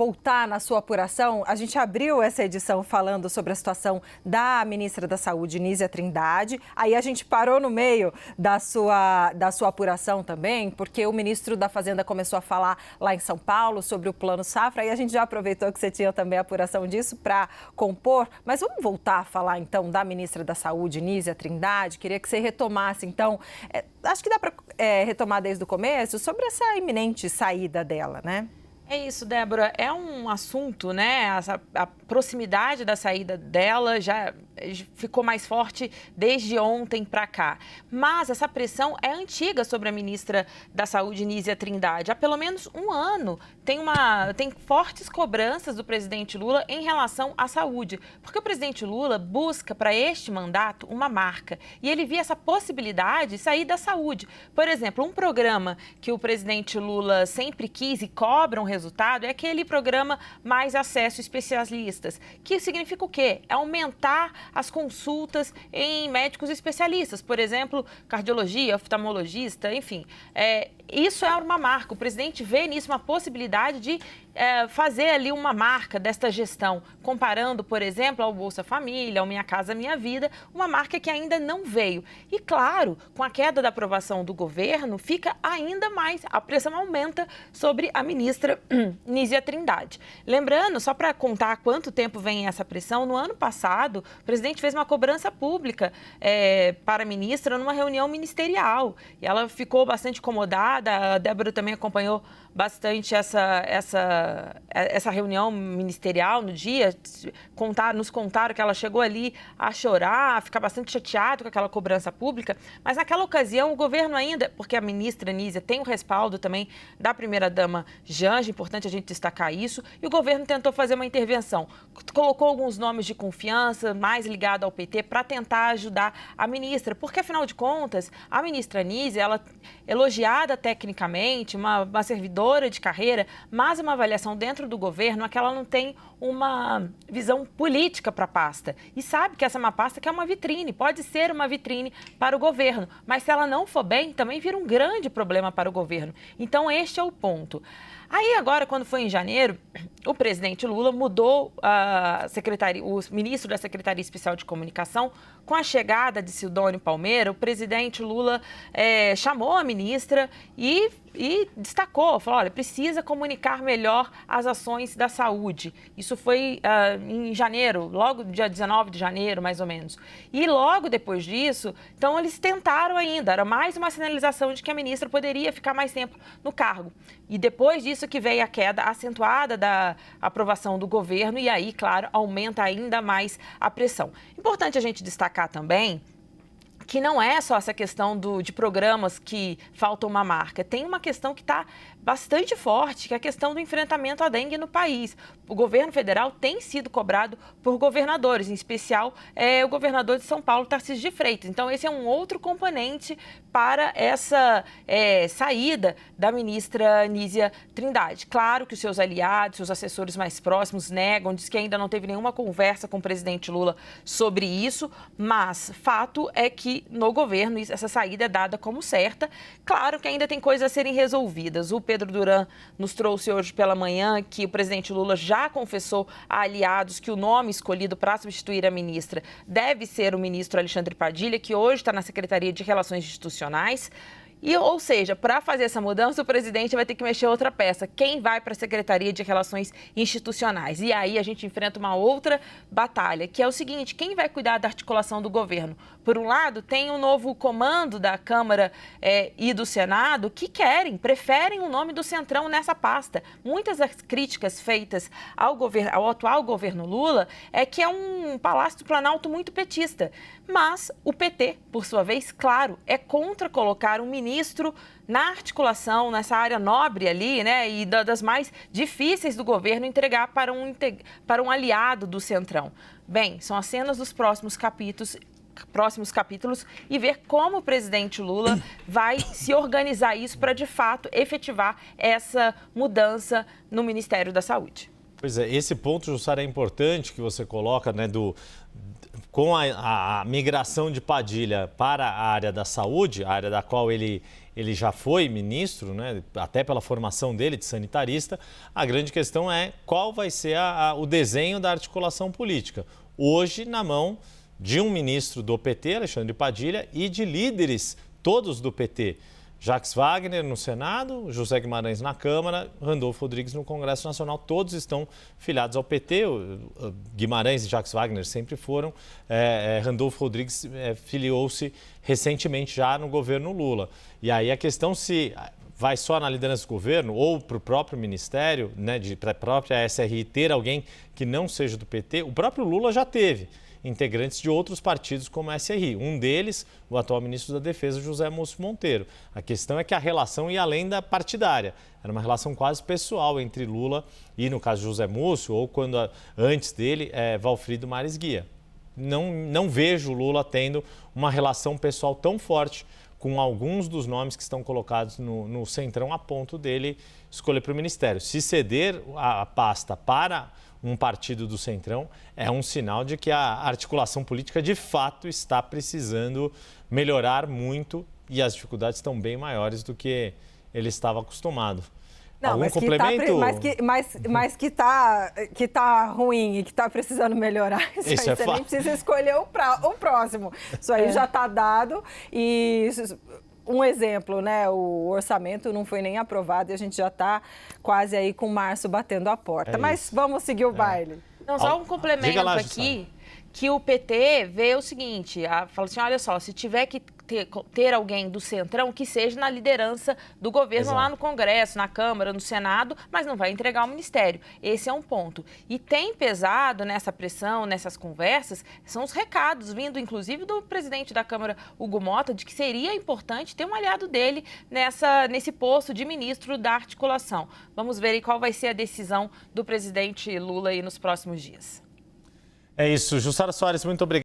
voltar na sua apuração. A gente abriu essa edição falando sobre a situação da ministra da Saúde, Nízia Trindade. Aí a gente parou no meio da sua apuração também, porque o ministro da Fazenda começou a falar lá em São Paulo sobre o Plano Safra. Aí a gente já aproveitou que você tinha também a apuração disso para compor. Mas vamos voltar a falar, então, da ministra da Saúde, Nízia Trindade. Queria que você retomasse, então, acho que dá para retomar desde o começo, sobre essa iminente saída dela, né? É isso, Débora. É um assunto, né? A proximidade da saída dela já ficou mais forte desde ontem para cá. Mas essa pressão é antiga sobre a ministra da Saúde, Nízia Trindade. Há pelo menos um ano tem fortes cobranças do presidente Lula em relação à saúde. Porque o presidente Lula busca para este mandato uma marca. E ele via essa possibilidade de sair da saúde. Por exemplo, um programa que o presidente Lula sempre quis e cobra um resultado é aquele programa Mais Acesso Especialistas, que significa o quê? É aumentar as consultas em médicos especialistas, por exemplo, cardiologia, oftalmologista, enfim. Isso é uma marca. O presidente vê nisso uma possibilidade de fazer ali uma marca desta gestão, comparando, por exemplo, ao Bolsa Família, ao Minha Casa Minha Vida, uma marca que ainda não veio. E, claro, com a queda da aprovação do governo, fica ainda mais, a pressão aumenta sobre a ministra Nízia Trindade. Lembrando, só para contar quanto tempo vem essa pressão, no ano passado, o presidente fez uma cobrança pública para a ministra numa reunião ministerial. E ela ficou bastante incomodada, a Débora também acompanhou bastante essa reunião ministerial no dia, nos contaram que ela chegou ali a chorar, a ficar bastante chateada com aquela cobrança pública, mas naquela ocasião o governo ainda, porque a ministra Nízia tem o respaldo também da primeira-dama Janja, importante a gente destacar isso, e o governo tentou fazer uma intervenção, colocou alguns nomes de confiança, mais ligado ao PT, para tentar ajudar a ministra, porque afinal de contas, a ministra Nízia, ela elogiada tecnicamente, uma servidora de carreira, mas uma avaliação dentro do governo é que ela não tem uma visão política para a pasta. E sabe que essa é uma pasta que é uma vitrine, pode ser uma vitrine para o governo, mas se ela não for bem, também vira um grande problema para o governo. Então, este é o ponto. Aí agora, quando foi em janeiro, o presidente Lula mudou o ministro da Secretaria Especial de Comunicação. Com a chegada de Sidônio Palmeira, o presidente Lula chamou a ministra e destacou, falou, olha, precisa comunicar melhor as ações da saúde. Isso foi em janeiro, logo dia 19 de janeiro, mais ou menos. E logo depois disso, então eles tentaram ainda, era mais uma sinalização de que a ministra poderia ficar mais tempo no cargo. E depois disso que veio a queda acentuada da aprovação do governo e aí, claro, aumenta ainda mais a pressão. Importante a gente destacar também que não é só essa questão de programas que falta uma marca. Tem uma questão que está bastante forte, que é a questão do enfrentamento à dengue no país. O governo federal tem sido cobrado por governadores, em especial o governador de São Paulo, Tarcísio de Freitas. Então, esse é um outro componente para essa saída da ministra Nízia Trindade. Claro que os seus aliados, seus assessores mais próximos negam, diz que ainda não teve nenhuma conversa com o presidente Lula sobre isso, mas fato é que no governo essa saída é dada como certa. Claro que ainda tem coisas a serem resolvidas. O Pedro Duran nos trouxe hoje pela manhã que o presidente Lula já confessou a aliados que o nome escolhido para substituir a ministra deve ser o ministro Alexandre Padilha, que hoje está na Secretaria de Relações Institucionais. Ou seja, para fazer essa mudança, o presidente vai ter que mexer outra peça. Quem vai para a Secretaria de Relações Institucionais? E aí a gente enfrenta uma outra batalha, que é o seguinte, quem vai cuidar da articulação do governo? Por um lado, tem um novo comando da Câmara e do Senado que preferem o nome do Centrão nessa pasta. Muitas das críticas feitas ao atual governo Lula é que é um Palácio do Planalto muito petista. Mas o PT, por sua vez, claro, é contra colocar um ministro na articulação, nessa área nobre ali, né, e das mais difíceis do governo, entregar para um aliado do Centrão. Bem, são as cenas dos próximos capítulos e ver como o presidente Lula vai se organizar isso para, de fato, efetivar essa mudança no Ministério da Saúde. Pois é, esse ponto, Jussara, é importante que você coloca, né, com a migração de Padilha para a área da saúde, a área da qual ele ele já foi ministro, né, até pela formação dele de sanitarista. A grande questão é qual vai ser o desenho da articulação política. Hoje, na mão de um ministro do PT, Alexandre Padilha, e de líderes todos do PT. Jacques Wagner no Senado, José Guimarães na Câmara, Randolfo Rodrigues no Congresso Nacional. Todos estão filiados ao PT. Guimarães e Jacques Wagner sempre foram. Randolfo Rodrigues filiou-se recentemente já no governo Lula. E aí a questão se vai só na liderança do governo ou para o próprio ministério, né, para a própria SRI ter alguém que não seja do PT. O próprio Lula já teve integrantes de outros partidos como a SRI. Um deles, o atual ministro da Defesa, José Múcio Monteiro. A questão é que a relação ia além da partidária. Era uma relação quase pessoal entre Lula e, no caso, José Múcio, ou quando antes dele, Valfrido Mares Guia. Não vejo Lula tendo uma relação pessoal tão forte com alguns dos nomes que estão colocados no Centrão a ponto dele escolher para o Ministério. Se ceder a pasta para um partido do Centrão, é um sinal de que a articulação política de fato está precisando melhorar muito e as dificuldades estão bem maiores do que ele estava acostumado. Não, Algum mas complemento? Mas que tá ruim e que tá precisando melhorar. Isso aí você nem precisa escolher o próximo. Isso aí já está dado e... Um exemplo, né? O orçamento não foi nem aprovado e a gente já está quase aí com março batendo a porta. Mas vamos seguir o baile. Não, só um complemento aqui, que o PT vê o seguinte, fala assim, olha só, se tiver que ter alguém do Centrão, que seja na liderança do governo lá no Congresso, na Câmara, no Senado, mas não vai entregar o ministério. Esse é um ponto. E tem pesado nessa pressão, nessas conversas, são os recados vindo, inclusive, do presidente da Câmara, Hugo Mota, de que seria importante ter um aliado dele nesse posto de ministro da articulação. Vamos ver aí qual vai ser a decisão do presidente Lula aí nos próximos dias. É isso. Jussara Soares, muito obrigado.